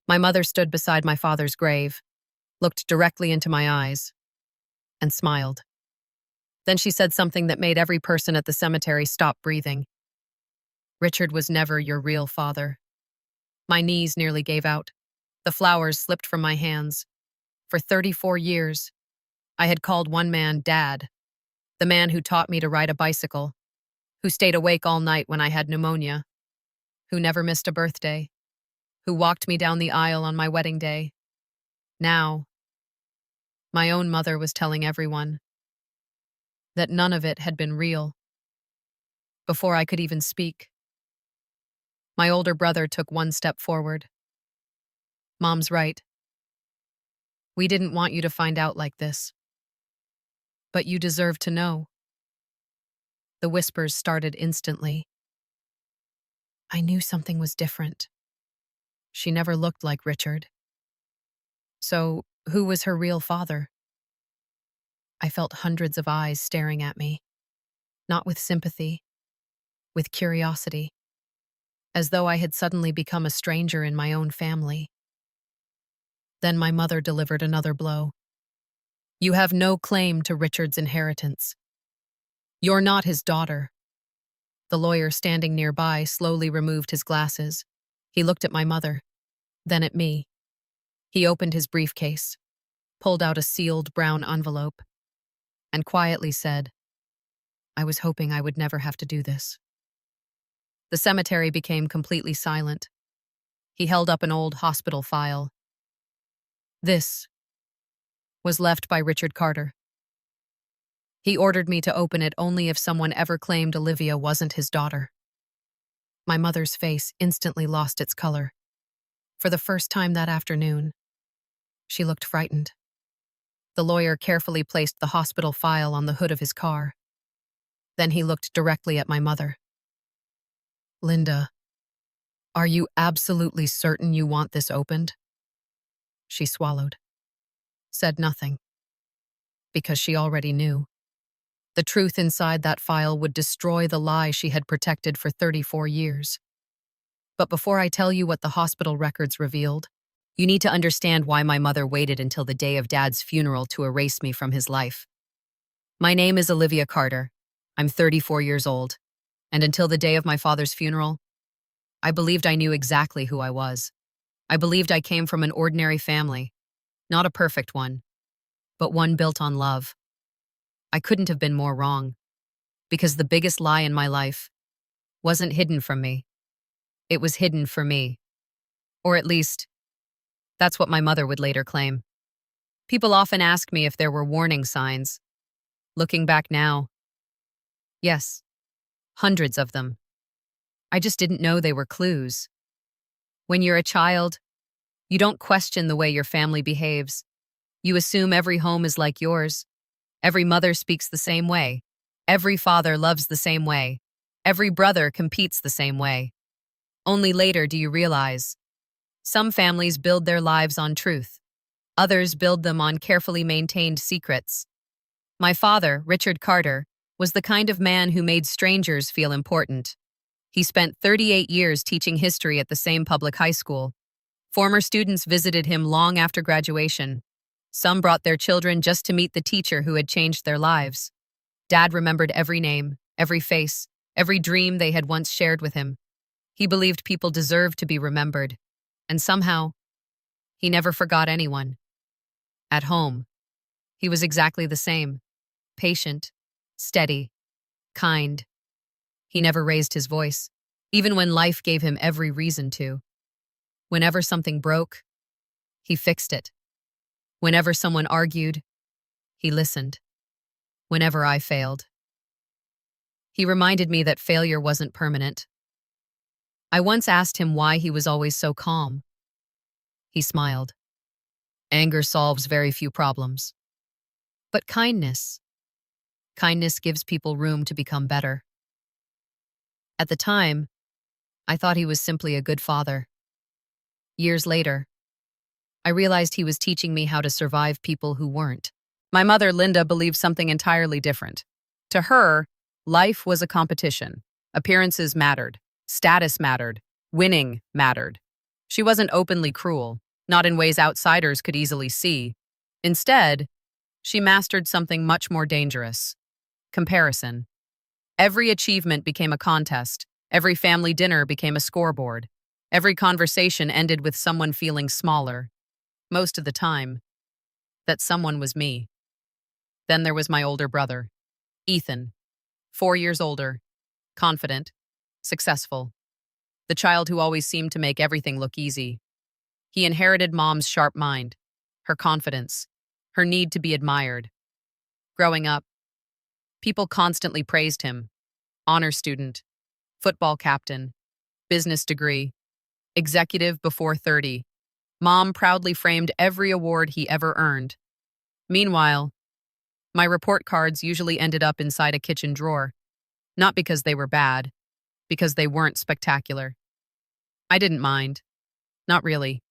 My mother stood beside my father's grave, looked directly into my eyes, and smiled. Then she said something that made every person at the cemetery stop breathing. "Richard was never your real father." My knees nearly gave out. The flowers slipped from my hands. For 34 years, I had called one man Dad, the man who taught me to ride a bicycle, who stayed awake all night when I had pneumonia, who never missed a birthday, who walked me down the aisle on my wedding day. Now, my own mother was telling everyone that none of it had been real. Before I could even speak, my older brother took one step forward. "Mom's right. We didn't want you to find out like this. But you deserve to know." The whispers started instantly. I knew something was different. She never looked like Richard. So, who was her real father? I felt hundreds of eyes staring at me, not with sympathy, with curiosity, as though I had suddenly become a stranger in my own family. Then my mother delivered another blow. "You have no claim to Richard's inheritance. You're not his daughter." The lawyer standing nearby slowly removed his glasses. He looked at my mother, then at me. He opened his briefcase, pulled out a sealed brown envelope, and quietly said, "I was hoping I would never have to do this." The cemetery became completely silent. He held up an old hospital file. This was left by Richard Carter. He ordered me to open it only if someone ever claimed Olivia wasn't his daughter. My mother's face instantly lost its color. For the first time that afternoon, she looked frightened. The lawyer carefully placed the hospital file on the hood of his car. Then he looked directly at my mother. "Linda, are you absolutely certain you want this opened?" She swallowed, said nothing, because she already knew. The truth inside that file would destroy the lie she had protected for 34 years. But before I tell you what the hospital records revealed, you need to understand why my mother waited until the day of Dad's funeral to erase me from his life. My name is Olivia Carter. I'm 34 years old, and until the day of my father's funeral, I believed I knew exactly who I was. I believed I came from an ordinary family, not a perfect one, but one built on love. I couldn't have been more wrong, because the biggest lie in my life wasn't hidden from me. It was hidden for me. Or at least, that's what my mother would later claim. People often ask me if there were warning signs. Looking back now, yes, hundreds of them. I just didn't know they were clues. When you're a child, you don't question the way your family behaves. You assume every home is like yours. Every mother speaks the same way. Every father loves the same way. Every brother competes the same way. Only later do you realize some families build their lives on truth. Others build them on carefully maintained secrets. My father, Richard Carter, was the kind of man who made strangers feel important. He spent 38 years teaching history at the same public high school. Former students visited him long after graduation. Some brought their children just to meet the teacher who had changed their lives. Dad remembered every name, every face, every dream they had once shared with him. He believed people deserved to be remembered, and somehow, he never forgot anyone. At home, he was exactly the same. Patient, steady, kind. He never raised his voice, even when life gave him every reason to. Whenever something broke, he fixed it. Whenever someone argued, he listened. Whenever I failed, he reminded me that failure wasn't permanent. I once asked him why he was always so calm. He smiled. "Anger solves very few problems. But kindness gives people room to become better." At the time, I thought he was simply a good father. Years later, I realized he was teaching me how to survive people who weren't. My mother, Linda, believed something entirely different. To her, life was a competition. Appearances mattered. Status mattered. Winning mattered. She wasn't openly cruel, not in ways outsiders could easily see. Instead, she mastered something much more dangerous: comparison. Every achievement became a contest, every family dinner became a scoreboard, every conversation ended with someone feeling smaller. Most of the time, that someone was me. Then there was my older brother, Ethan, 4 years older, confident, successful, the child who always seemed to make everything look easy. He inherited Mom's sharp mind, her confidence, her need to be admired. Growing up, people constantly praised him: honor student, football captain, business degree, executive before 30. Mom proudly framed every award he ever earned. Meanwhile, my report cards usually ended up inside a kitchen drawer, not because they were bad, because they weren't spectacular. I didn't mind. Not really.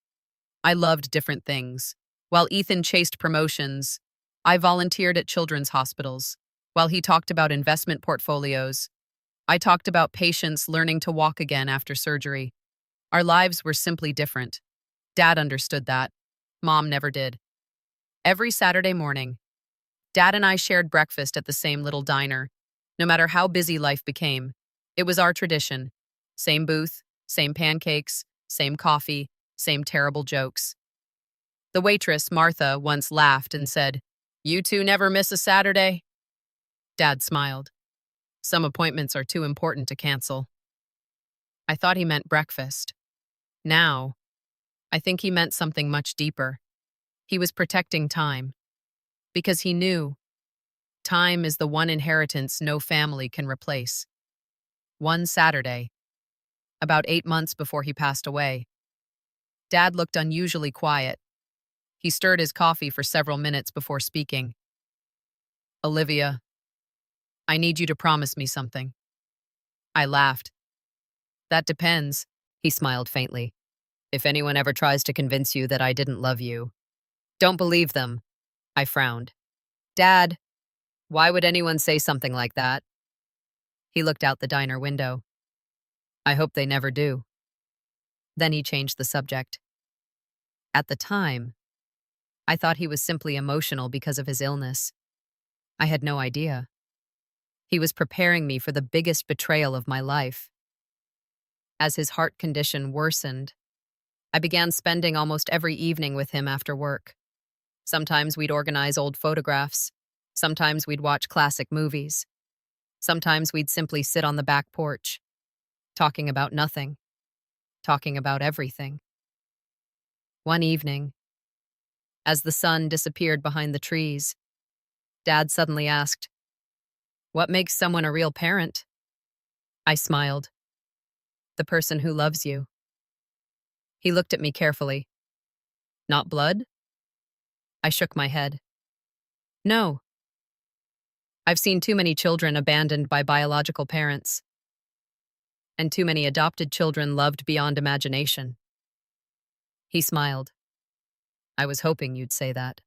I loved different things. While Ethan chased promotions, I volunteered at children's hospitals. While he talked about investment portfolios, I talked about patients learning to walk again after surgery. Our lives were simply different. Dad understood that. Mom never did. Every Saturday morning, Dad and I shared breakfast at the same little diner. No matter how busy life became, it was our tradition. Same booth, same pancakes, same coffee, same terrible jokes. The waitress, Martha, once laughed and said, "You two never miss a Saturday?" Dad smiled. "Some appointments are too important to cancel." I thought he meant breakfast. Now, I think he meant something much deeper. He was protecting time. Because he knew time is the one inheritance no family can replace. One Saturday, about 8 months before he passed away, Dad looked unusually quiet. He stirred his coffee for several minutes before speaking. "Olivia, I need you to promise me something." I laughed. "That depends," he smiled faintly. "If anyone ever tries to convince you that I didn't love you, don't believe them." I frowned. "Dad, why would anyone say something like that?" He looked out the diner window. "I hope they never do." Then he changed the subject. At the time, I thought he was simply emotional because of his illness. I had no idea. He was preparing me for the biggest betrayal of my life. As his heart condition worsened, I began spending almost every evening with him after work. Sometimes we'd organize old photographs. Sometimes we'd watch classic movies. Sometimes we'd simply sit on the back porch, talking about nothing, talking about everything. One evening, as the sun disappeared behind the trees, Dad suddenly asked, "What makes someone a real parent?" I smiled. "The person who loves you." He looked at me carefully. "Not blood?" I shook my head. "No. I've seen too many children abandoned by biological parents, and too many adopted children loved beyond imagination." He smiled. "I was hoping you'd say that."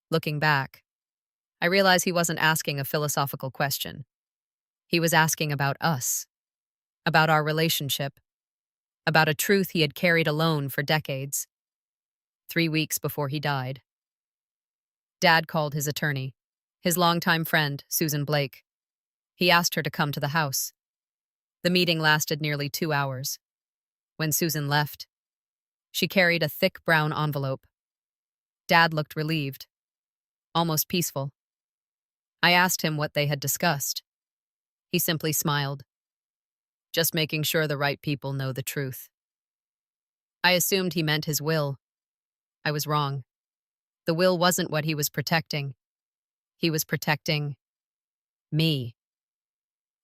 Looking back, I realized he wasn't asking a philosophical question. He was asking about us, about our relationship, about a truth he had carried alone for decades. 3 weeks before he died, Dad called his attorney, his longtime friend, Susan Blake. He asked her to come to the house. The meeting lasted nearly 2 hours. When Susan left, she carried a thick brown envelope. Dad looked relieved, almost peaceful. I asked him what they had discussed. He simply smiled. "Just making sure the right people know the truth." I assumed he meant his will. I was wrong. The will wasn't what he was protecting. He was protecting me.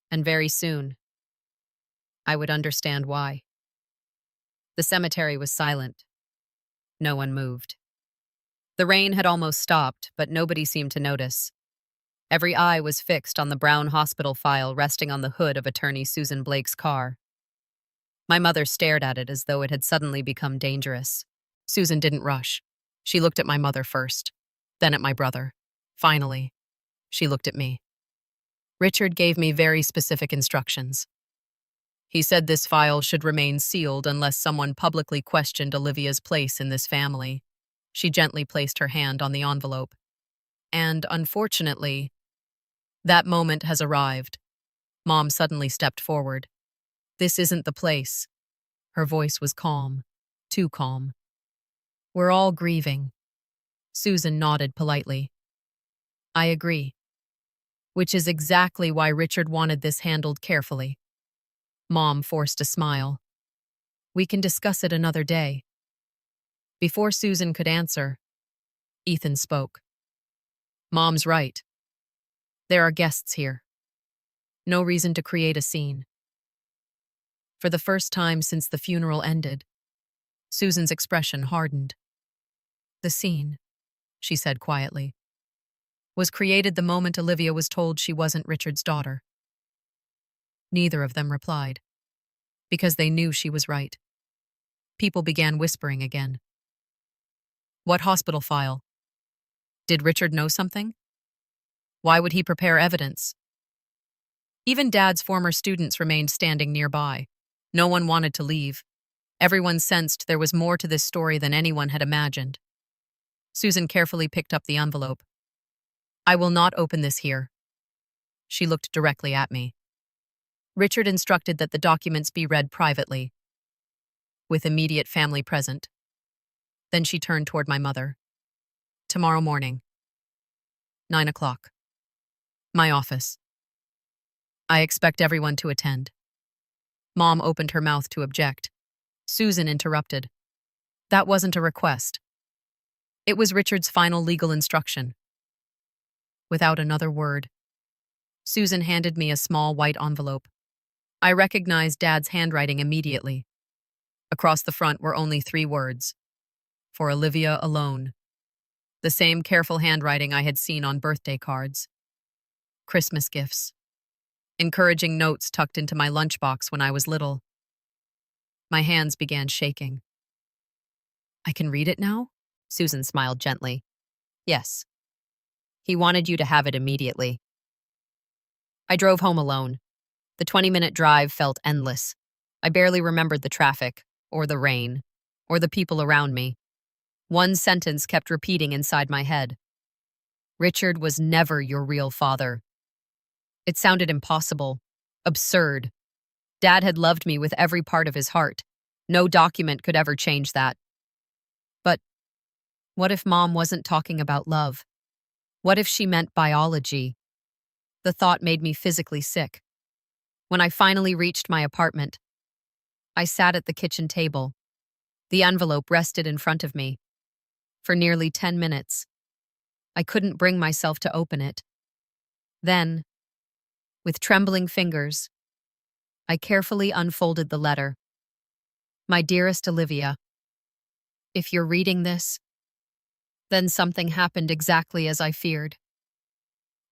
And very soon, I would understand why. The cemetery was silent. No one moved. The rain had almost stopped, but nobody seemed to notice. Every eye was fixed on the brown hospital file resting on the hood of attorney Susan Blake's car. My mother stared at it as though it had suddenly become dangerous. Susan didn't rush. She looked at my mother first, then at my brother. Finally, she looked at me. "Richard gave me very specific instructions." He said this file should remain sealed unless someone publicly questioned Olivia's place in this family. She gently placed her hand on the envelope. And, unfortunately, that moment has arrived. Mom suddenly stepped forward. This isn't the place. Her voice was calm. Too calm. We're all grieving. Susan nodded politely. I agree. Which is exactly why Richard wanted this handled carefully. Mom forced a smile. We can discuss it another day. Before Susan could answer, Ethan spoke. Mom's right. There are guests here. No reason to create a scene. For the first time since the funeral ended, Susan's expression hardened. The scene, she said quietly, was created the moment Olivia was told she wasn't Richard's daughter. Neither of them replied, because they knew she was right. People began whispering again. What hospital file? Did Richard know something? Why would he prepare evidence? Even Dad's former students remained standing nearby. No one wanted to leave. Everyone sensed there was more to this story than anyone had imagined. Susan carefully picked up the envelope. I will not open this here. She looked directly at me. Richard instructed that the documents be read privately, with immediate family present. Then she turned toward my mother. Tomorrow morning. 9 o'clock. My office. I expect everyone to attend. Mom opened her mouth to object. Susan interrupted. That wasn't a request. It was Richard's final legal instruction. Without another word, Susan handed me a small white envelope. I recognized Dad's handwriting immediately. Across the front were only 3 words. For Olivia alone. The same careful handwriting I had seen on birthday cards. Christmas gifts. Encouraging notes tucked into my lunchbox when I was little. My hands began shaking. I can read it now? Susan smiled gently. Yes. He wanted you to have it immediately. I drove home alone. The 20-minute drive felt endless. I barely remembered the traffic, or the rain, or the people around me. One sentence kept repeating inside my head. Richard was never your real father. It sounded impossible, absurd. Dad had loved me with every part of his heart. No document could ever change that. But what if Mom wasn't talking about love? What if she meant biology? The thought made me physically sick. When I finally reached my apartment, I sat at the kitchen table. The envelope rested in front of me. For nearly 10 minutes, I couldn't bring myself to open it. Then, with trembling fingers, I carefully unfolded the letter. My dearest Olivia, if you're reading this, then something happened exactly as I feared.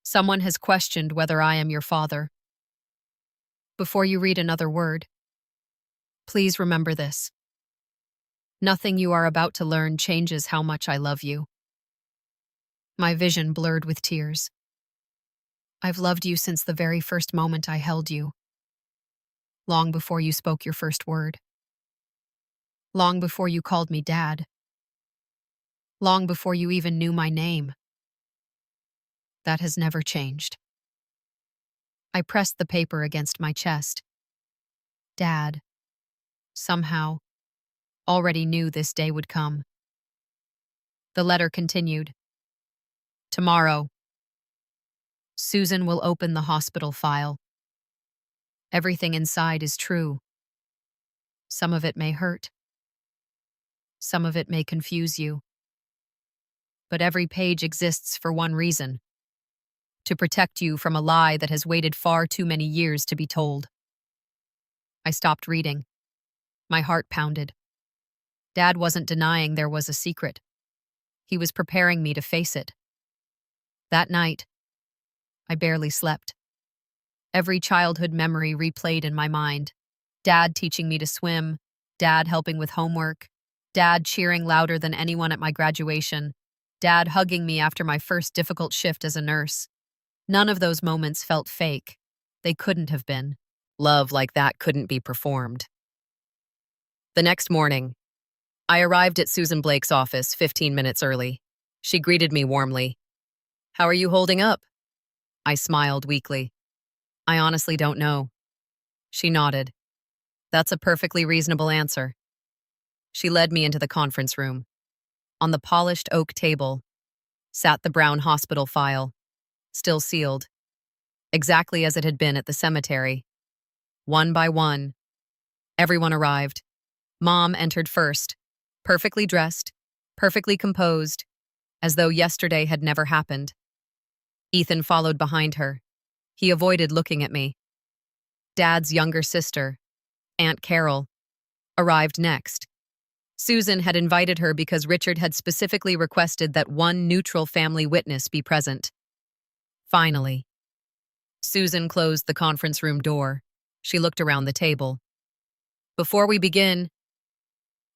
Someone has questioned whether I am your father. Before you read another word, please remember this. Nothing you are about to learn changes how much I love you. My vision blurred with tears. I've loved you since the very first moment I held you. Long before you spoke your first word. Long before you called me Dad. Long before you even knew my name. That has never changed. I pressed the paper against my chest. Dad, somehow, already knew this day would come. The letter continued. Tomorrow, Susan will open the hospital file. Everything inside is true. Some of it may hurt. Some of it may confuse you. But every page exists for one reason. To protect you from a lie that has waited far too many years to be told. I stopped reading. My heart pounded. Dad wasn't denying there was a secret. He was preparing me to face it. That night, I barely slept. Every childhood memory replayed in my mind. Dad teaching me to swim, Dad helping with homework, Dad cheering louder than anyone at my graduation, Dad hugging me after my first difficult shift as a nurse. None of those moments felt fake. They couldn't have been. Love like that couldn't be performed. The next morning, I arrived at Susan Blake's office 15 minutes early. She greeted me warmly. "How are you holding up?" I smiled weakly. "I honestly don't know." She nodded. "That's a perfectly reasonable answer." She led me into the conference room. On the polished oak table sat the brown hospital file, still sealed, exactly as it had been at the cemetery. One by one, everyone arrived. Mom entered first, perfectly dressed, perfectly composed, as though yesterday had never happened. Ethan followed behind her. He avoided looking at me. Dad's younger sister, Aunt Carol, arrived next. Susan had invited her because Richard had specifically requested that one neutral family witness be present. Finally, Susan closed the conference room door. She looked around the table. "Before we begin,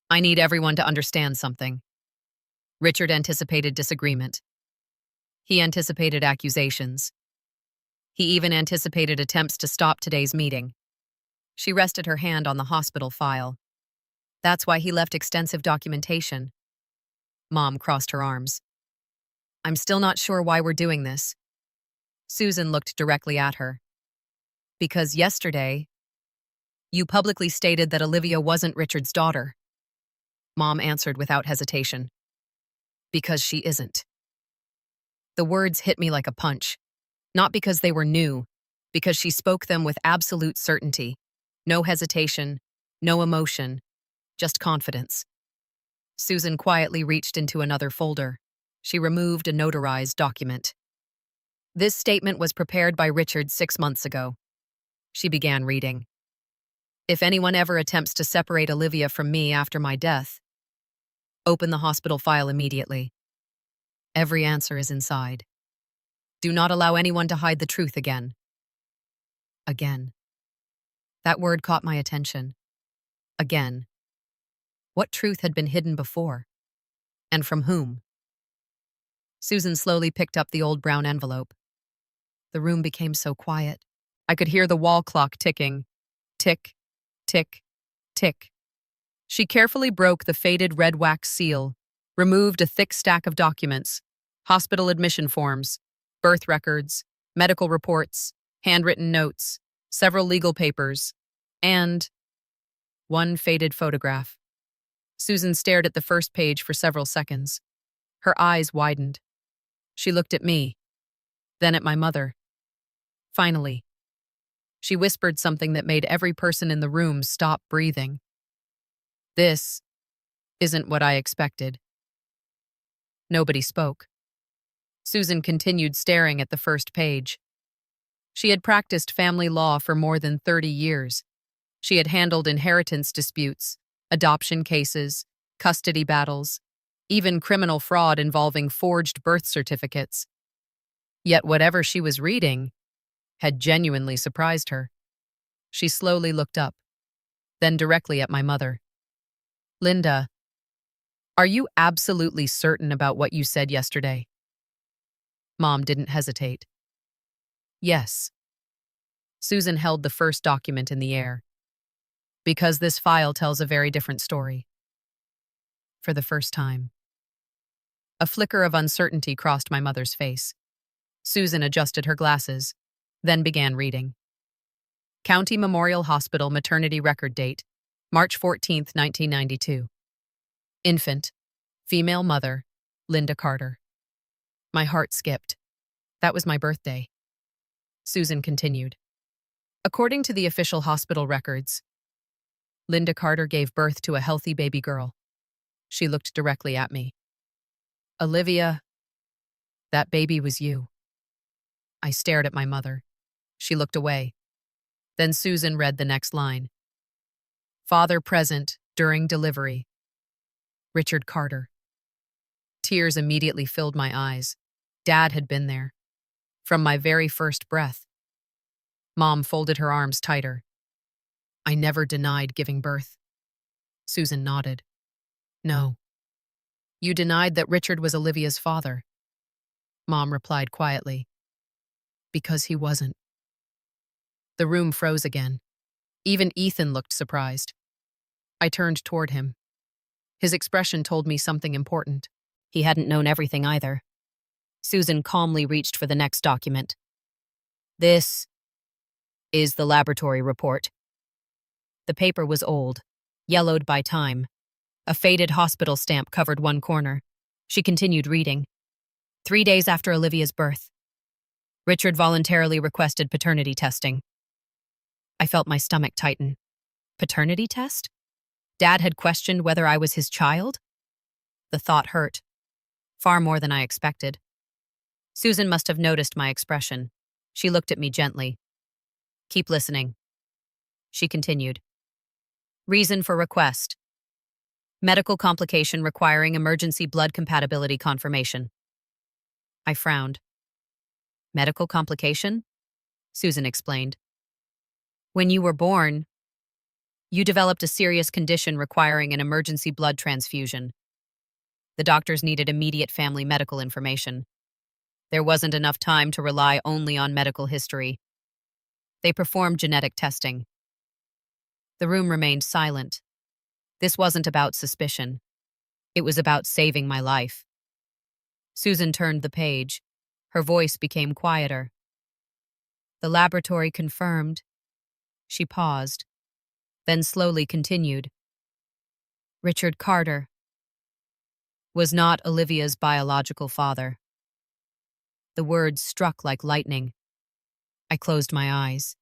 I need everyone to understand something." Richard anticipated disagreement. He anticipated accusations. He even anticipated attempts to stop today's meeting. She rested her hand on the hospital file. "That's why he left extensive documentation." Mom crossed her arms. "I'm still not sure why we're doing this." Susan looked directly at her. "Because yesterday, you publicly stated that Olivia wasn't Richard's daughter." Mom answered without hesitation. "Because she isn't." The words hit me like a punch. Not because they were new, because she spoke them with absolute certainty. No hesitation, no emotion, just confidence. Susan quietly reached into another folder. She removed a notarized document. "This statement was prepared by Richard 6 months ago." She began reading. "If anyone ever attempts to separate Olivia from me after my death, open the hospital file immediately. Every answer is inside. Do not allow anyone to hide the truth again." Again. That word caught my attention. Again. What truth had been hidden before? And from whom? Susan slowly picked up the old brown envelope. The room became so quiet. I could hear the wall clock ticking. Tick, tick, tick. She carefully broke the faded red wax seal, removed a thick stack of documents, hospital admission forms, birth records, medical reports, handwritten notes, several legal papers, and one faded photograph. Susan stared at the first page for several seconds. Her eyes widened. She looked at me, then at my mother. Finally, she whispered something that made every person in the room stop breathing. "This isn't what I expected." Nobody spoke. Susan continued staring at the first page. She had practiced family law for more than 30 years. She had handled inheritance disputes, adoption cases, custody battles, even criminal fraud involving forged birth certificates. Yet whatever she was reading had genuinely surprised her. She slowly looked up, then directly at my mother. "Linda, are you absolutely certain about what you said yesterday?" Mom didn't hesitate. "Yes." Susan held the first document in the air. "Because this file tells a very different story." For the first time, a flicker of uncertainty crossed my mother's face. Susan adjusted her glasses, then began reading. "County Memorial Hospital maternity record date, March 14th, 1992. Infant, female mother, Linda Carter." My heart skipped. That was my birthday. Susan continued. "According to the official hospital records, Linda Carter gave birth to a healthy baby girl." She looked directly at me. "Olivia, that baby was you." I stared at my mother. She looked away. Then Susan read the next line. "Father present during delivery, Richard Carter." Tears immediately filled my eyes. Dad had been there. From my very first breath. Mom folded her arms tighter. "I never denied giving birth." Susan nodded. "No. You denied that Richard was Olivia's father." Mom replied quietly. "Because he wasn't." The room froze again. Even Ethan looked surprised. I turned toward him. His expression told me something important. He hadn't known everything either. Susan calmly reached for the next document. This is the laboratory report. The paper was old, yellowed by time. A faded hospital stamp covered one corner. She continued reading. 3 days after Olivia's birth, Richard voluntarily requested paternity testing. I felt my stomach tighten. Paternity test? Dad had questioned whether I was his child? The thought hurt. Far more than I expected. Susan must have noticed my expression. She looked at me gently. Keep listening. She continued. Reason for request. Medical complication requiring emergency blood compatibility confirmation. I frowned. Medical complication? Susan explained. When you were born, you developed a serious condition requiring an emergency blood transfusion. The doctors needed immediate family medical information. There wasn't enough time to rely only on medical history. They performed genetic testing. The room remained silent. This wasn't about suspicion. It was about saving my life. Susan turned the page. Her voice became quieter. The laboratory confirmed. She paused, then slowly continued. Richard Carter was not Olivia's biological father. The words struck like lightning. I closed my eyes.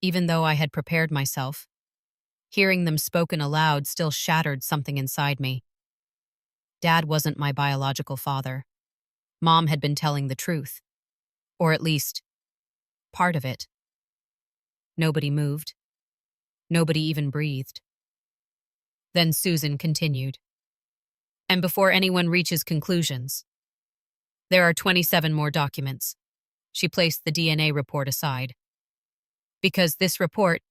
Even though I had prepared myself, hearing them spoken aloud still shattered something inside me. Dad wasn't my biological father. Mom had been telling the truth. Or at least, part of it. Nobody moved. Nobody even breathed. Then Susan continued. And before anyone reaches conclusions, there are 27 more documents. She placed the DNA report aside. Because this report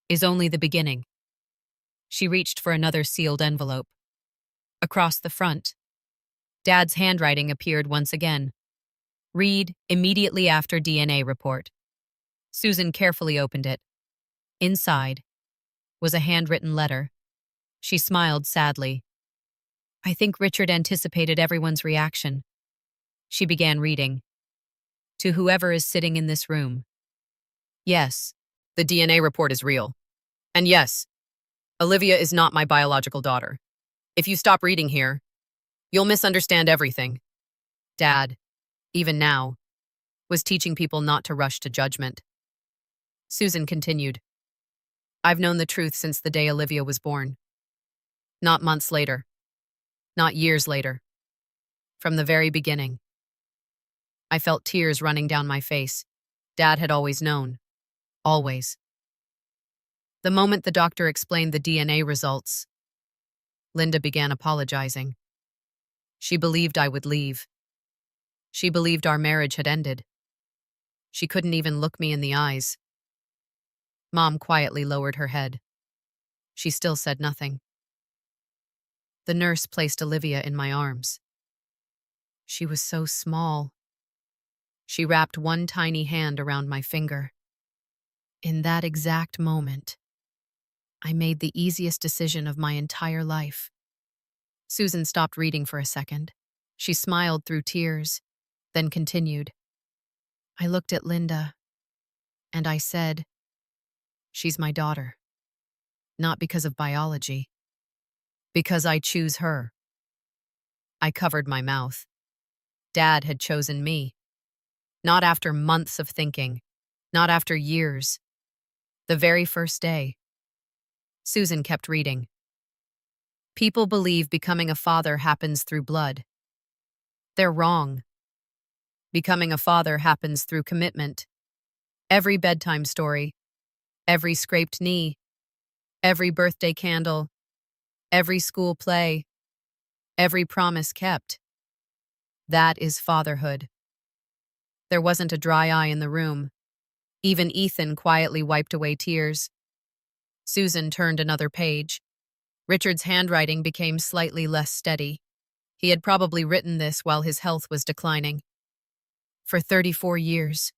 is only the beginning. She reached for another sealed envelope. Across the front, Dad's handwriting appeared once again. Read immediately after DNA report. Susan carefully opened it. Inside was a handwritten letter. She smiled sadly. I think Richard anticipated everyone's reaction. She began reading. To whoever is sitting in this room. Yes, the DNA report is real. And yes, Olivia is not my biological daughter. If you stop reading here, you'll misunderstand everything. Dad, even now, was teaching people not to rush to judgment. Susan continued. I've known the truth since the day Olivia was born. Not months later. Not years later. From the very beginning. I felt tears running down my face. Dad had always known. Always. The moment the doctor explained the DNA results, Linda began apologizing. She believed I would leave. She believed our marriage had ended. She couldn't even look me in the eyes. Mom quietly lowered her head. She still said nothing. The nurse placed Olivia in my arms. She was so small. She wrapped one tiny hand around my finger. In that exact moment, I made the easiest decision of my entire life. Susan stopped reading for a second. She smiled through tears, then continued. I looked at Linda, and I said, she's my daughter. Not because of biology. Because I choose her. I covered my mouth. Dad had chosen me. Not after months of thinking. Not after years. The very first day. Susan kept reading. People believe becoming a father happens through blood. They're wrong. Becoming a father happens through commitment. Every bedtime story, every scraped knee, every birthday candle, every school play, every promise kept. That is fatherhood. There wasn't a dry eye in the room. Even Ethan quietly wiped away tears. Susan turned another page. Richard's handwriting became slightly less steady. He had probably written this while his health was declining. For 34 years,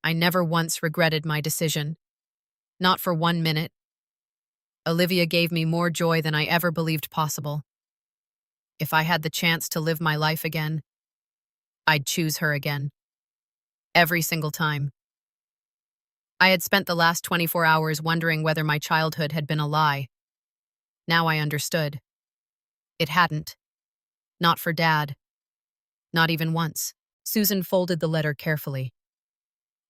I never once regretted my decision. Not for 1 minute. Olivia gave me more joy than I ever believed possible. If I had the chance to live my life again, I'd choose her again. Every single time. I had spent the last 24 hours wondering whether my childhood had been a lie. Now I understood. It hadn't. Not for Dad. Not even once. Susan folded the letter carefully.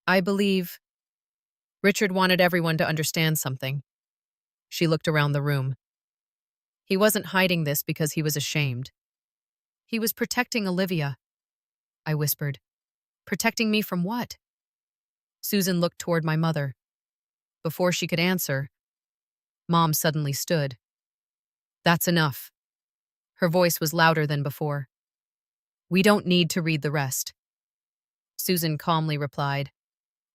I believe Richard wanted everyone to understand something. She looked around the room. He wasn't hiding this because he was ashamed. He was protecting Olivia. I whispered. Protecting me from what? Susan looked toward my mother. Before she could answer, Mom suddenly stood. That's enough. Her voice was louder than before. We don't need to read the rest. Susan calmly replied,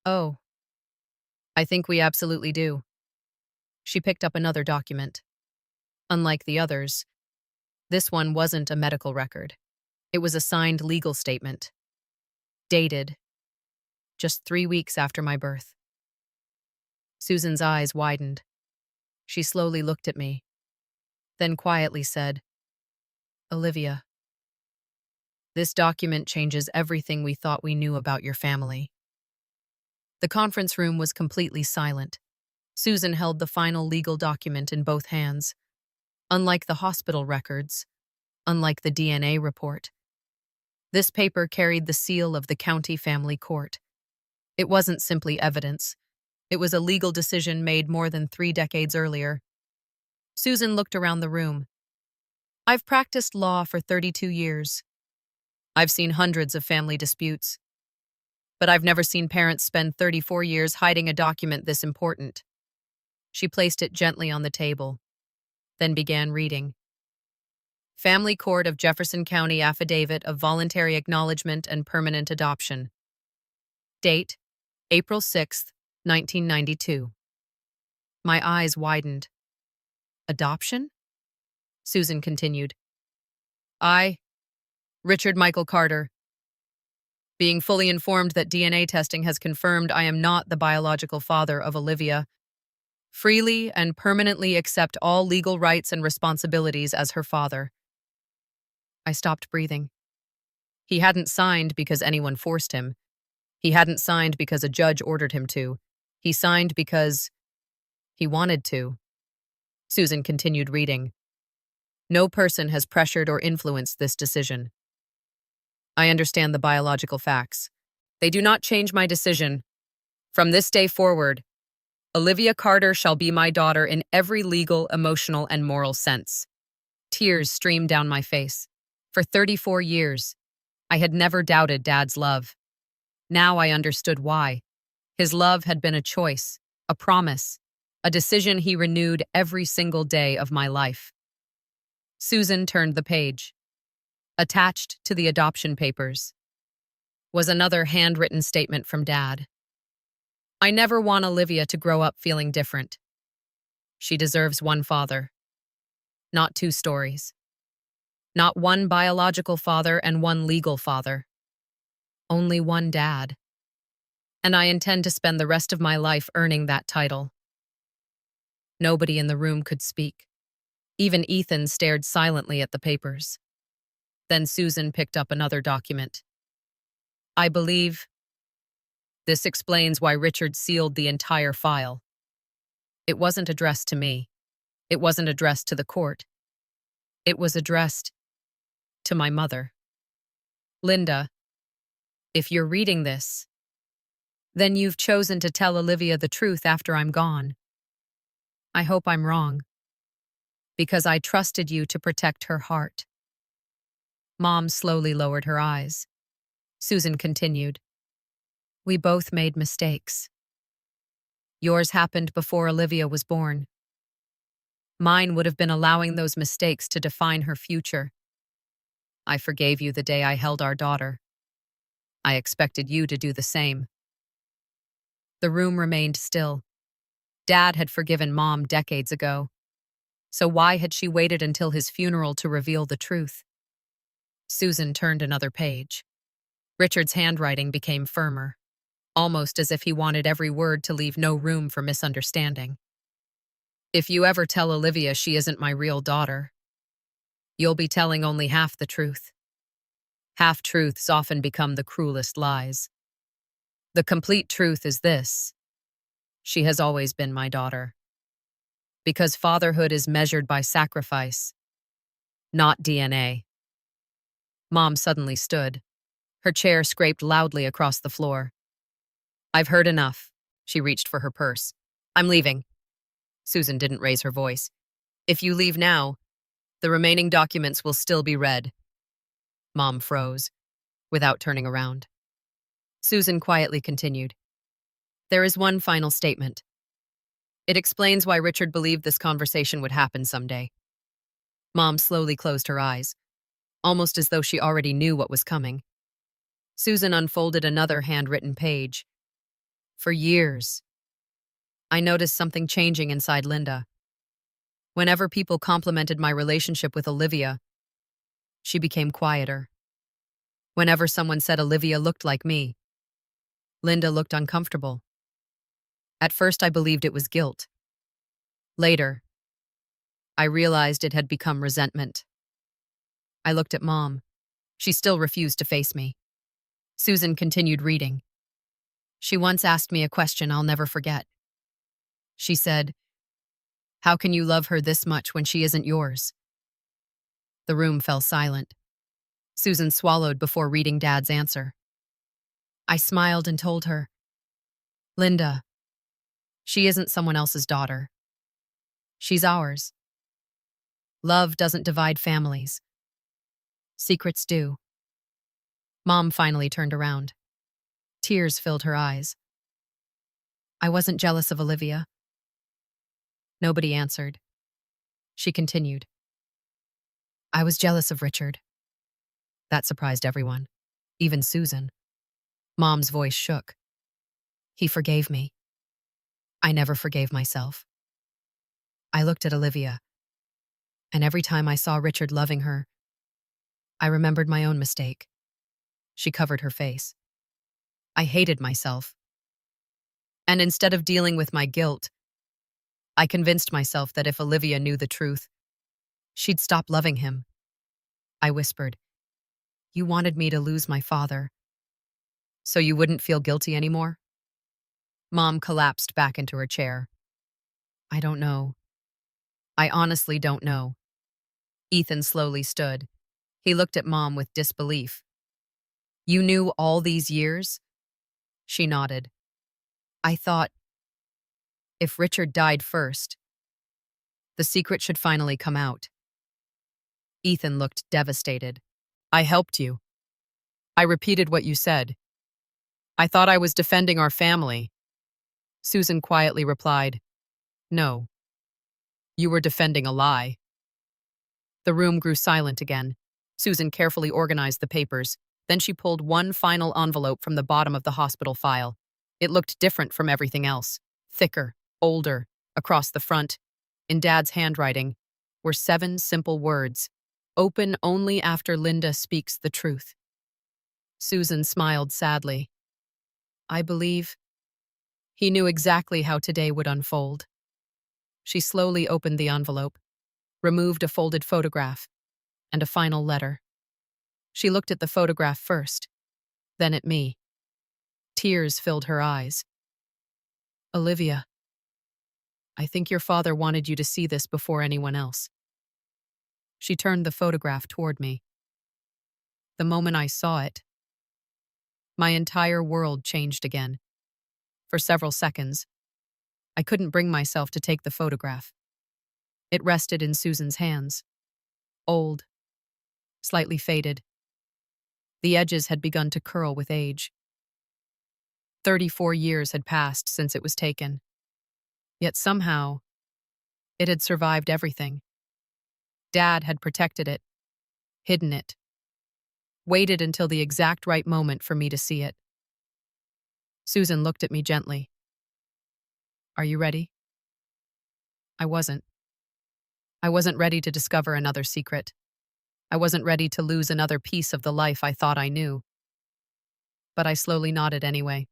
Oh, I think we absolutely do. She picked up another document. Unlike the others, this one wasn't a medical record. It was a signed legal statement. Dated just 3 weeks after my birth. Susan's eyes widened. She slowly looked at me, then quietly said, Olivia, this document changes everything we thought we knew about your family. The conference room was completely silent. Susan held the final legal document in both hands. Unlike the hospital records, unlike the DNA report, this paper carried the seal of the county family court. It wasn't simply evidence. It was a legal decision made more than 3 decades earlier. Susan looked around the room. I've practiced law for 32 years. I've seen hundreds of family disputes. But I've never seen parents spend 34 years hiding a document this important. She placed it gently on the table, then began reading. Family Court of Jefferson County Affidavit of Voluntary Acknowledgement and Permanent Adoption. Date, April 6, 1992. My eyes widened. Adoption? Susan continued. I, Richard Michael Carter, being fully informed that DNA testing has confirmed I am not the biological father of Olivia, freely and permanently accept all legal rights and responsibilities as her father. I stopped breathing. He hadn't signed because anyone forced him. He hadn't signed because a judge ordered him to. He signed because he wanted to. Susan continued reading. No person has pressured or influenced this decision. I understand the biological facts. They do not change my decision. From this day forward, Olivia Carter shall be my daughter in every legal, emotional, and moral sense. Tears streamed down my face. For 34 years, I had never doubted Dad's love. Now I understood why. His love had been a choice, a promise, a decision he renewed every single day of my life. Susan turned the page. Attached to the adoption papers was another handwritten statement from Dad. I never want Olivia to grow up feeling different. She deserves one father, not 2 stories. Not one biological father and one legal father. Only one Dad. And I intend to spend the rest of my life earning that title. Nobody in the room could speak. Even Ethan stared silently at the papers. Then Susan picked up another document. I believe this explains why Richard sealed the entire file. It wasn't addressed to me. It wasn't addressed to the court. It was addressed to my mother. Linda, if you're reading this, then you've chosen to tell Olivia the truth after I'm gone. I hope I'm wrong, because I trusted you to protect her heart. Mom slowly lowered her eyes. Susan continued. We both made mistakes. Yours happened before Olivia was born. Mine would have been allowing those mistakes to define her future. I forgave you the day I held our daughter. I expected you to do the same. The room remained still. Dad had forgiven Mom decades ago. So why had she waited until his funeral to reveal the truth? Susan turned another page. Richard's handwriting became firmer, almost as if he wanted every word to leave no room for misunderstanding. If you ever tell Olivia she isn't my real daughter, you'll be telling only half the truth. Half-truths often become the cruelest lies. The complete truth is this: she has always been my daughter. Because fatherhood is measured by sacrifice, not DNA. Mom suddenly stood. Her chair scraped loudly across the floor. I've heard enough. She reached for her purse. I'm leaving. Susan didn't raise her voice. If you leave now, the remaining documents will still be read. Mom froze, without turning around. Susan quietly continued. There is one final statement. It explains why Richard believed this conversation would happen someday. Mom slowly closed her eyes, almost as though she already knew what was coming. Susan unfolded another handwritten page. For years, I noticed something changing inside Linda. Whenever people complimented my relationship with Olivia, she became quieter. Whenever someone said Olivia looked like me, Linda looked uncomfortable. At first, I believed it was guilt. Later, I realized it had become resentment. I looked at Mom. She still refused to face me. Susan continued reading. She once asked me a question I'll never forget. She said, "How can you love her this much when she isn't yours?" The room fell silent. Susan swallowed before reading Dad's answer. I smiled and told her, Linda, she isn't someone else's daughter. She's ours. Love doesn't divide families. Secrets do. Mom finally turned around. Tears filled her eyes. I wasn't jealous of Olivia. Nobody answered. She continued. I was jealous of Richard. That surprised everyone, even Susan. Mom's voice shook. He forgave me. I never forgave myself. I looked at Olivia, and every time I saw Richard loving her, I remembered my own mistake. She covered her face. I hated myself. And instead of dealing with my guilt, I convinced myself that if Olivia knew the truth, she'd stop loving him. I whispered, You wanted me to lose my father, so you wouldn't feel guilty anymore? Mom collapsed back into her chair. I don't know. I honestly don't know. Ethan slowly stood. He looked at Mom with disbelief. You knew all these years? She nodded. I thought, if Richard died first, the secret should finally come out. Ethan looked devastated. I helped you. I repeated what you said. I thought I was defending our family. Susan quietly replied, No. You were defending a lie. The room grew silent again. Susan carefully organized the papers. Then she pulled one final envelope from the bottom of the hospital file. It looked different from everything else. Thicker, older. Across the front, in Dad's handwriting, were 7 simple words. Open only after Linda speaks the truth. Susan smiled sadly. I believe he knew exactly how today would unfold. She slowly opened the envelope, removed a folded photograph, and a final letter. She looked at the photograph first, then at me. Tears filled her eyes. Olivia, I think your father wanted you to see this before anyone else. She turned the photograph toward me. The moment I saw it, my entire world changed again. For several seconds, I couldn't bring myself to take the photograph. It rested in Susan's hands. Old, slightly faded. The edges had begun to curl with age. 34 years had passed since it was taken. Yet somehow, it had survived everything. Dad had protected it, hidden it, waited until the exact right moment for me to see it. Susan looked at me gently. Are you ready? I wasn't. I wasn't ready to discover another secret. I wasn't ready to lose another piece of the life I thought I knew. But I slowly nodded anyway.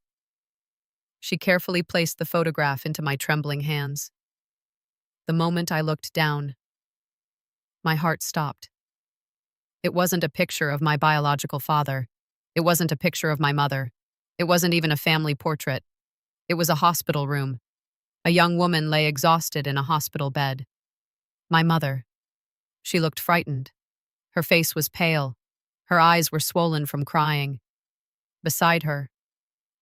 She carefully placed the photograph into my trembling hands. The moment I looked down, my heart stopped. It wasn't a picture of my biological father. It wasn't a picture of my mother. It wasn't even a family portrait. It was a hospital room. A young woman lay exhausted in a hospital bed. My mother. She looked frightened. Her face was pale. Her eyes were swollen from crying. Beside her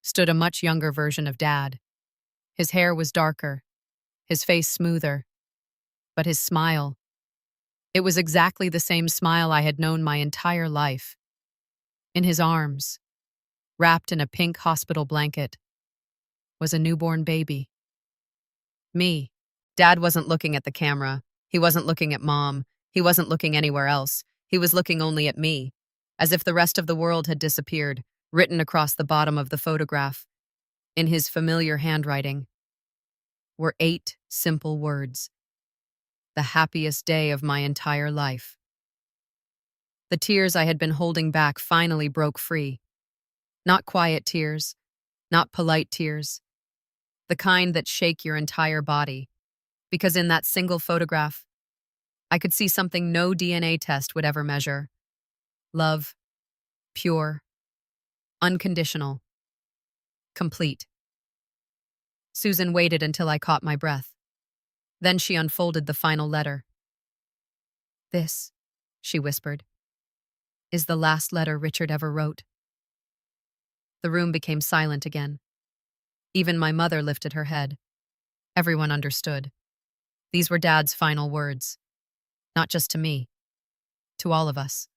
stood a much younger version of Dad. His hair was darker, his face smoother, but his smile, it was exactly the same smile I had known my entire life. In his arms, wrapped in a pink hospital blanket, was a newborn baby. Me. Dad wasn't looking at the camera. He wasn't looking at Mom. He wasn't looking anywhere else. He was looking only at me, as if the rest of the world had disappeared, written across the bottom of the photograph. In his familiar handwriting were 8 simple words. The happiest day of my entire life. The tears I had been holding back finally broke free. Not quiet tears, not polite tears, the kind that shake your entire body. Because in that single photograph, I could see something no DNA test would ever measure. Love, pure, unconditional, complete. Susan waited until I caught my breath. Then she unfolded the final letter. "This," she whispered, "is the last letter Richard ever wrote." The room became silent again. Even my mother lifted her head. Everyone understood. These were Dad's final words. Not just to me. To all of us.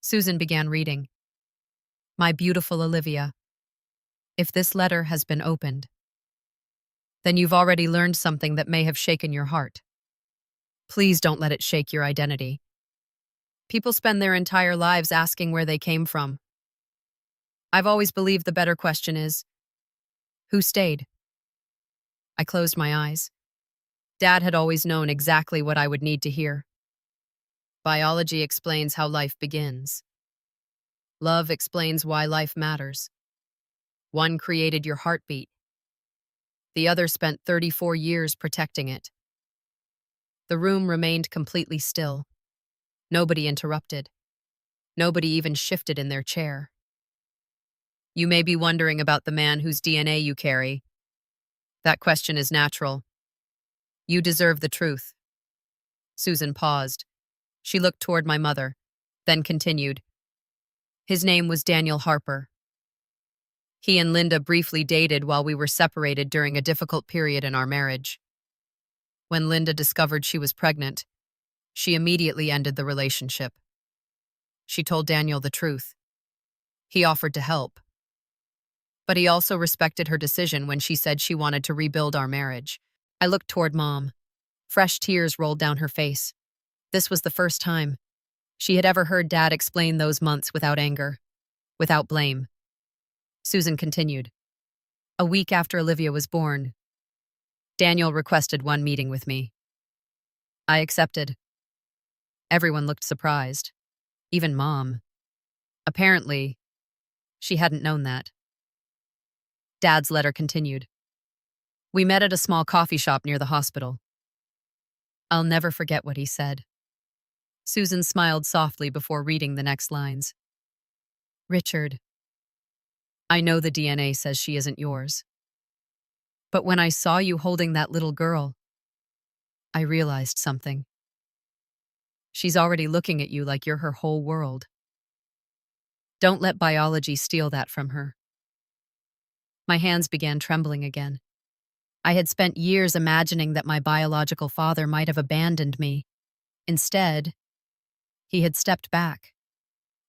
Susan began reading. "My beautiful Olivia, if this letter has been opened, then you've already learned something that may have shaken your heart. Please don't let it shake your identity. People spend their entire lives asking where they came from. I've always believed the better question is, who stayed?" I closed my eyes. Dad had always known exactly what I would need to hear. Biology explains how life begins. Love explains why life matters. One created your heartbeat. The other spent 34 years protecting it. The room remained completely still. Nobody interrupted. Nobody even shifted in their chair. You may be wondering about the man whose DNA you carry. That question is natural. You deserve the truth. Susan paused. She looked toward my mother, then continued. His name was Daniel Harper. He and Linda briefly dated while we were separated during a difficult period in our marriage. When Linda discovered she was pregnant, she immediately ended the relationship. She told Daniel the truth. He offered to help. But he also respected her decision when she said she wanted to rebuild our marriage. I looked toward Mom. Fresh tears rolled down her face. This was the first time she had ever heard Dad explain those months without anger, without blame. Susan continued. A week after Olivia was born, Daniel requested one meeting with me. I accepted. Everyone looked surprised, even Mom. Apparently, she hadn't known that. Dad's letter continued. We met at a small coffee shop near the hospital. I'll never forget what he said. Susan smiled softly before reading the next lines. Richard, I know the DNA says she isn't yours. But when I saw you holding that little girl, I realized something. She's already looking at you like you're her whole world. Don't let biology steal that from her. My hands began trembling again. I had spent years imagining that my biological father might have abandoned me. Instead, he had stepped back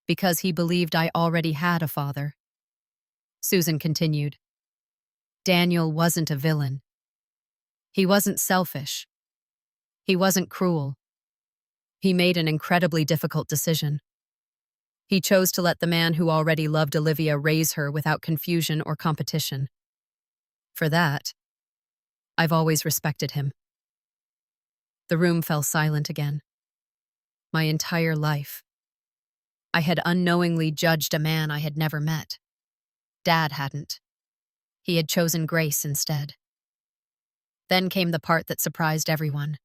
because he believed I already had a father. Susan continued. Daniel wasn't a villain. He wasn't selfish. He wasn't cruel. He made an incredibly difficult decision. He chose to let the man who already loved Olivia raise her without confusion or competition. For that, I've always respected him. The room fell silent again. My entire life, I had unknowingly judged a man I had never met. Dad hadn't. He had chosen Grace instead. Then came the part that surprised everyone.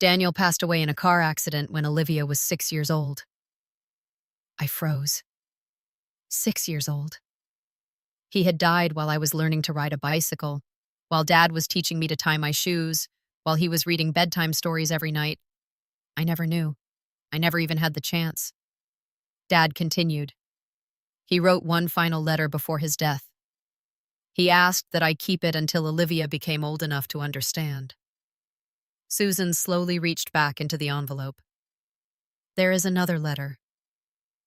Daniel passed away in a car accident when Olivia was 6 years old. I froze. 6 years old. He had died while I was learning to ride a bicycle, while Dad was teaching me to tie my shoes, while he was reading bedtime stories every night. I never knew. I never even had the chance. Dad continued. He wrote one final letter before his death. He asked that I keep it until Olivia became old enough to understand. Susan slowly reached back into the envelope. There is another letter.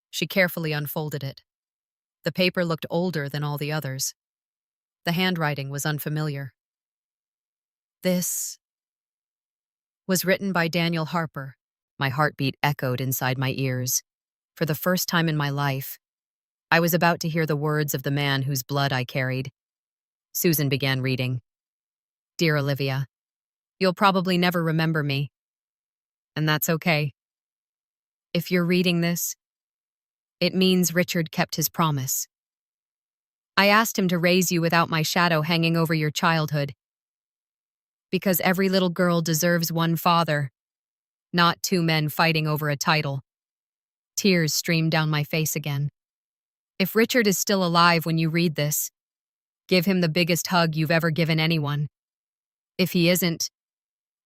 She carefully unfolded it. The paper looked older than all the others. The handwriting was unfamiliar. This was written by Daniel Harper. My heartbeat echoed inside my ears. For the first time in my life, I was about to hear the words of the man whose blood I carried. Susan began reading. Dear Olivia, you'll probably never remember me. And that's okay. If you're reading this, it means Richard kept his promise. I asked him to raise you without my shadow hanging over your childhood. Because every little girl deserves one father, not two men fighting over a title. Tears streamed down my face again. If Richard is still alive when you read this, give him the biggest hug you've ever given anyone. If he isn't,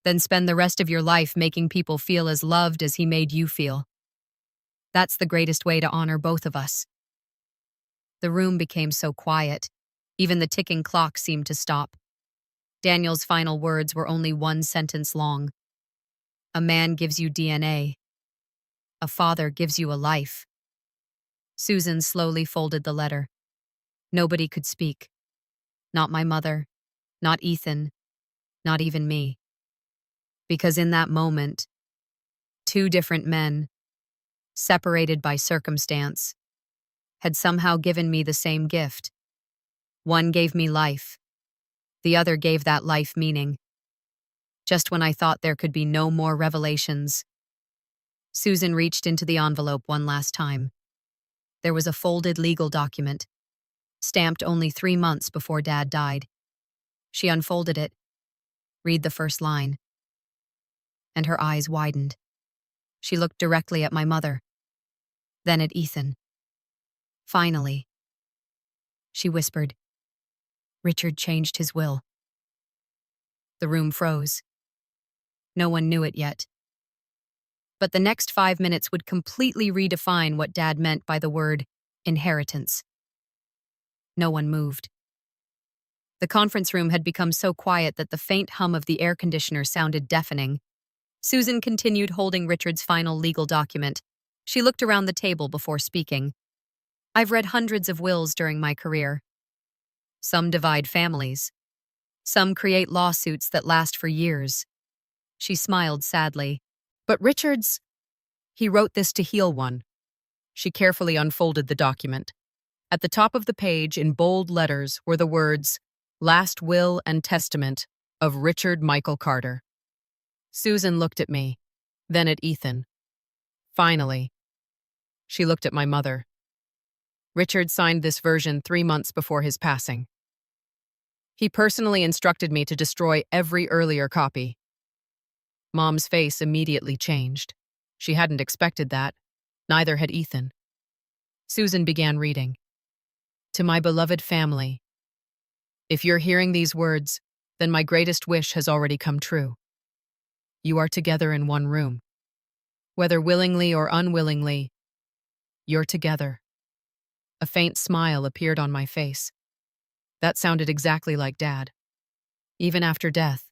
then spend the rest of your life making people feel as loved as he made you feel. That's the greatest way to honor both of us. The room became so quiet, even the ticking clock seemed to stop. Daniel's final words were only one sentence long. A man gives you DNA. A father gives you a life. Susan slowly folded the letter. Nobody could speak. Not my mother, not Ethan, not even me. Because in that moment, two different men, separated by circumstance, had somehow given me the same gift. One gave me life. The other gave that life meaning. Just when I thought there could be no more revelations, Susan reached into the envelope one last time. There was a folded legal document, stamped only 3 months before Dad died. She unfolded it. Read the first line. And her eyes widened. She looked directly at my mother, then at Ethan. Finally, she whispered, Richard changed his will. The room froze. No one knew it yet. But the next 5 minutes would completely redefine what Dad meant by the word inheritance. No one moved. The conference room had become so quiet that the faint hum of the air conditioner sounded deafening. Susan continued holding Richard's final legal document. She looked around the table before speaking. I've read hundreds of wills during my career. Some divide families. Some create lawsuits that last for years. She smiled sadly. But Richard's, he wrote this to heal one. She carefully unfolded the document. At the top of the page, in bold letters, were the words, Last Will and Testament of Richard Michael Carter. Susan looked at me, then at Ethan. Finally, she looked at my mother. Richard signed this version 3 months before his passing. He personally instructed me to destroy every earlier copy. Mom's face immediately changed. She hadn't expected that. Neither had Ethan. Susan began reading. To my beloved family. If you're hearing these words, then my greatest wish has already come true. You are together in one room. Whether willingly or unwillingly, you're together. A faint smile appeared on my face. That sounded exactly like Dad. Even after death,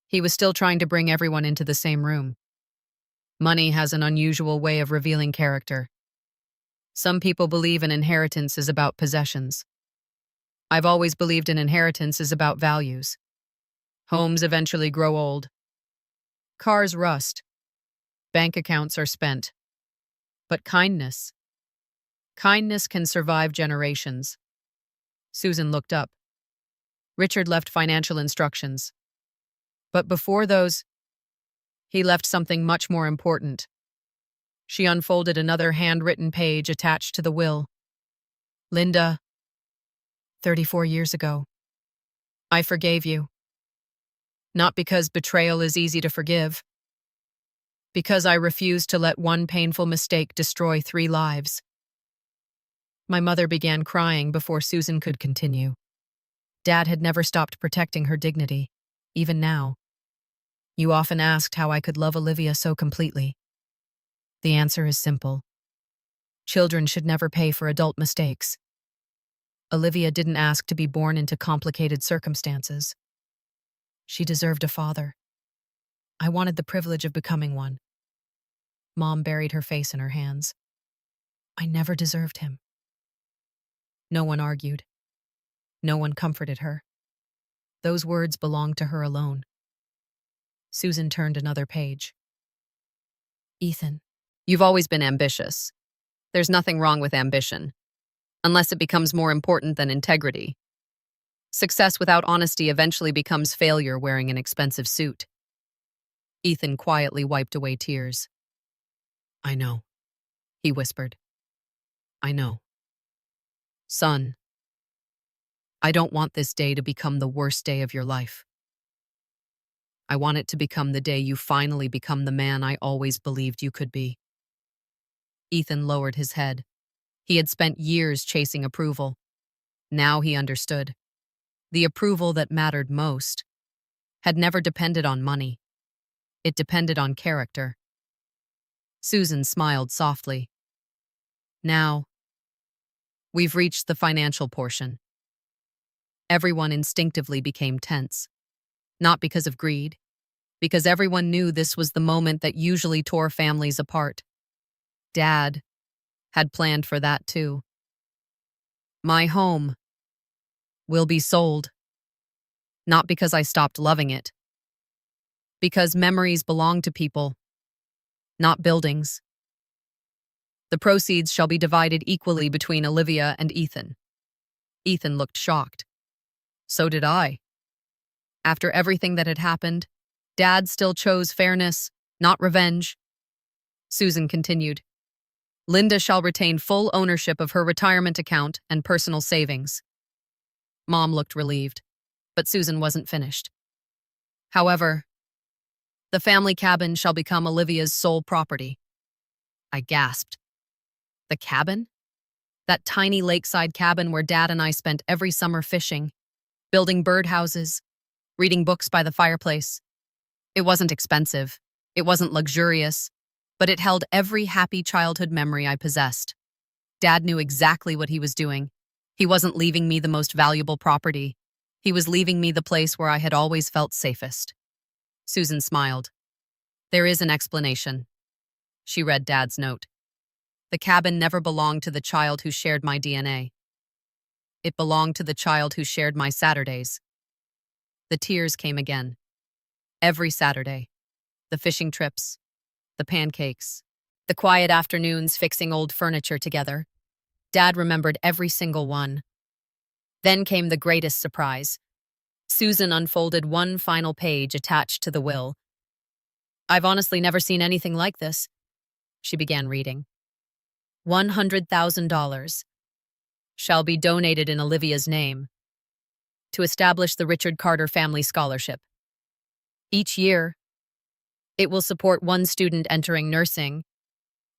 he was still trying to bring everyone into the same room. Money has an unusual way of revealing character. Some people believe an inheritance is about possessions. I've always believed an inheritance is about values. Homes eventually grow old. Cars rust. Bank accounts are spent. But kindness can survive generations. Susan looked up. Richard left financial instructions. But before those, he left something much more important. She unfolded another handwritten page attached to the will. Linda, 34 years ago. I forgave you. Not because betrayal is easy to forgive, because I refused to let one painful mistake destroy 3 lives. My mother began crying before Susan could continue. Dad had never stopped protecting her dignity, even now. You often asked how I could love Olivia so completely. The answer is simple. Children should never pay for adult mistakes. Olivia didn't ask to be born into complicated circumstances. She deserved a father. I wanted the privilege of becoming one. Mom buried her face in her hands. I never deserved him. No one argued. No one comforted her. Those words belonged to her alone. Susan turned another page. Ethan. You've always been ambitious. There's nothing wrong with ambition, unless it becomes more important than integrity. Success without honesty eventually becomes failure wearing an expensive suit. Ethan quietly wiped away tears. I know, he whispered. I know. Son, I don't want this day to become the worst day of your life. I want it to become the day you finally become the man I always believed you could be. Ethan lowered his head. He had spent years chasing approval. Now he understood. The approval that mattered most had never depended on money. It depended on character. Susan smiled softly. Now, we've reached the financial portion. Everyone instinctively became tense. Not because of greed, because everyone knew this was the moment that usually tore families apart. Dad had planned for that too. My home will be sold. Not because I stopped loving it. Because memories belong to people, not buildings. The proceeds shall be divided equally between Olivia and Ethan. Ethan looked shocked. So did I. After everything that had happened, Dad still chose fairness, not revenge. Susan continued. Linda shall retain full ownership of her retirement account and personal savings. Mom looked relieved, but Susan wasn't finished. However, the family cabin shall become Olivia's sole property. I gasped. The cabin? That tiny lakeside cabin where Dad and I spent every summer fishing, building birdhouses, reading books by the fireplace. It wasn't expensive. It wasn't luxurious, but it held every happy childhood memory I possessed. Dad knew exactly what he was doing. He wasn't leaving me the most valuable property. He was leaving me the place where I had always felt safest. Susan smiled. There is an explanation. She read Dad's note. The cabin never belonged to the child who shared my DNA. It belonged to the child who shared my Saturdays. The tears came again. Every Saturday. The fishing trips, the pancakes, the quiet afternoons fixing old furniture together. Dad remembered every single one. Then came the greatest surprise. Susan unfolded one final page attached to the will. I've honestly never seen anything like this. She began reading. $100,000 shall be donated in Olivia's name to establish the Richard Carter Family Scholarship. Each year, it will support one student entering nursing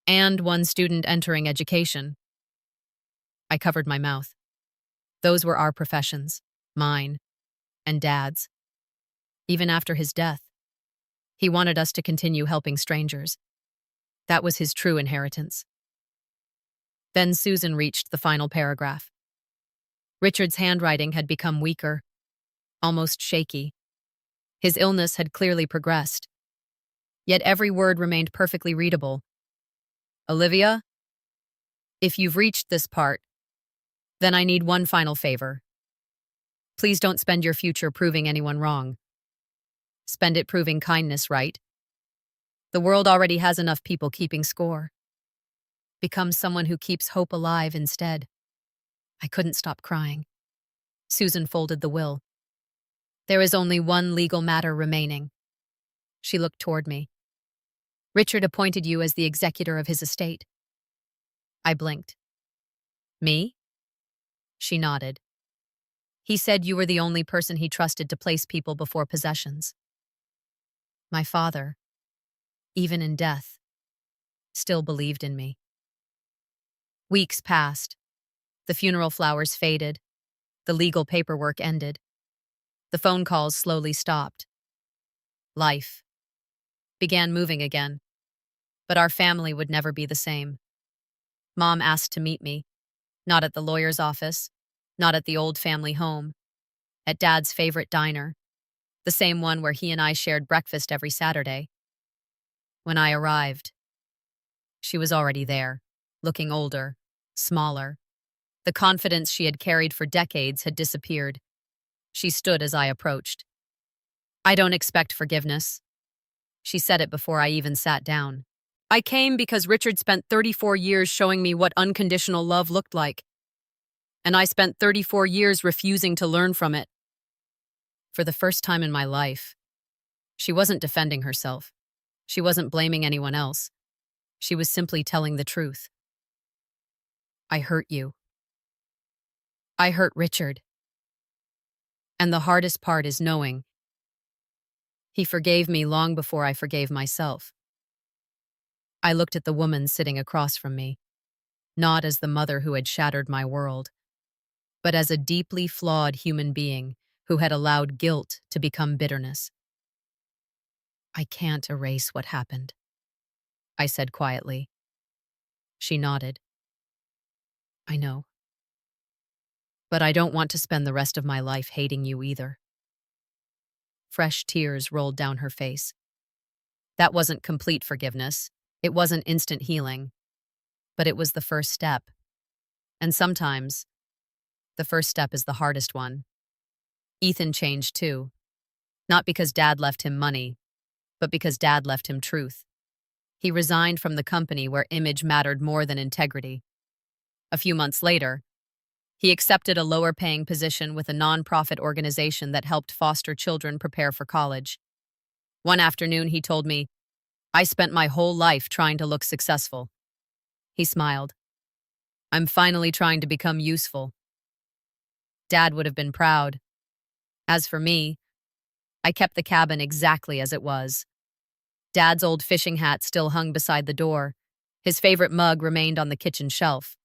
and one student entering education. I covered my mouth. Those were our professions, mine and Dad's. Even after his death, he wanted us to continue helping strangers. That was his true inheritance. Then Susan reached the final paragraph. Richard's handwriting had become weaker, almost shaky. His illness had clearly progressed. Yet every word remained perfectly readable. Olivia, if you've reached this part, then I need one final favor. Please don't spend your future proving anyone wrong. Spend it proving kindness right. The world already has enough people keeping score. Become someone who keeps hope alive instead. I couldn't stop crying. Susan folded the will. There is only one legal matter remaining. She looked toward me. Richard appointed you as the executor of his estate. I blinked. Me? She nodded. He said you were the only person he trusted to place people before possessions. My father, even in death, still believed in me. Weeks passed. The funeral flowers faded. The legal paperwork ended. The phone calls slowly stopped. Life began moving again, but our family would never be the same. Mom asked to meet me, not at the lawyer's office, not at the old family home, at Dad's favorite diner, the same one where he and I shared breakfast every Saturday. When I arrived, she was already there, looking older, smaller. The confidence she had carried for decades had disappeared. She stood as I approached. I don't expect forgiveness. She said it before I even sat down. I came because Richard spent 34 years showing me what unconditional love looked like. And I spent 34 years refusing to learn from it. For the first time in my life, she wasn't defending herself. She wasn't blaming anyone else. She was simply telling the truth. I hurt you. I hurt Richard. And the hardest part is knowing he forgave me long before I forgave myself. I looked at the woman sitting across from me, not as the mother who had shattered my world, but as a deeply flawed human being who had allowed guilt to become bitterness. I can't erase what happened, I said quietly. She nodded. I know. But I don't want to spend the rest of my life hating you either. Fresh tears rolled down her face. That wasn't complete forgiveness. It wasn't instant healing. But it was the first step. And sometimes, the first step is the hardest one. Ethan changed too. Not because Dad left him money, but because Dad left him truth. He resigned from the company where image mattered more than integrity. A few months later, he accepted a lower-paying position with a nonprofit organization that helped foster children prepare for college. One afternoon, he told me, I spent my whole life trying to look successful. He smiled. I'm finally trying to become useful. Dad would have been proud. As for me, I kept the cabin exactly as it was. Dad's old fishing hat still hung beside the door. His favorite mug remained on the kitchen shelf.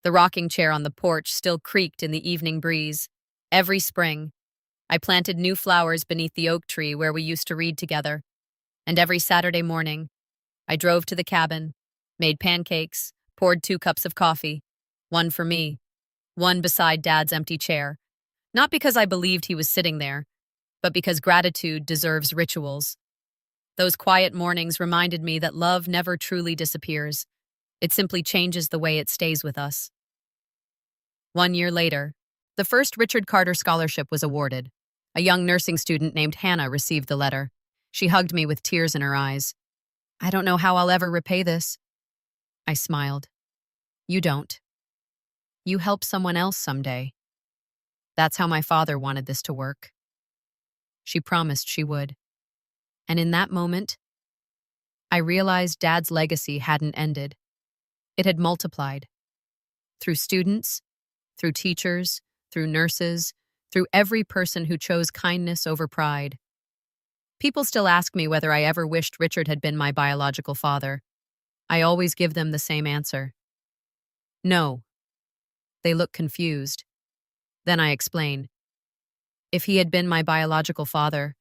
The rocking chair on the porch still creaked in the evening breeze. Every spring, I planted new flowers beneath the oak tree where we used to read together. And every Saturday morning, I drove to the cabin, made pancakes, poured 2 cups of coffee, one for me, one beside Dad's empty chair. Not because I believed he was sitting there, but because gratitude deserves rituals. Those quiet mornings reminded me that love never truly disappears. It simply changes the way it stays with us. 1 year later, the first Richard Carter Scholarship was awarded. A young nursing student named Hannah received the letter. She hugged me with tears in her eyes. I don't know how I'll ever repay this. I smiled. You don't. You help someone else someday. That's how my father wanted this to work. She promised she would. And in that moment, I realized Dad's legacy hadn't ended. It had multiplied. Through students, through teachers, through nurses, through every person who chose kindness over pride. People still ask me whether I ever wished Richard had been my biological father. I always give them the same answer. No. They look confused. Then I explain. If he had been my biological father,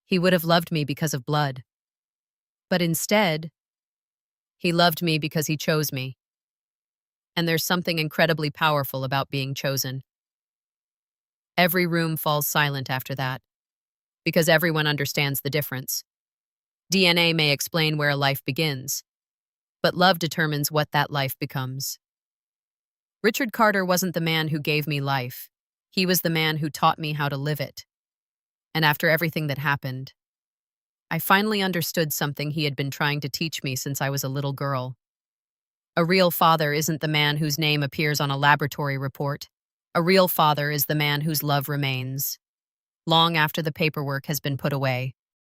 he would have loved me because of blood. But instead, he loved me because he chose me. And there's something incredibly powerful about being chosen. Every room falls silent after that, because everyone understands the difference. DNA may explain where a life begins, but love determines what that life becomes. Richard Carter wasn't the man who gave me life. He was the man who taught me how to live it. And after everything that happened, I finally understood something he had been trying to teach me since I was a little girl. A real father isn't the man whose name appears on a laboratory report. A real father is the man whose love remains, long after the paperwork has been put away.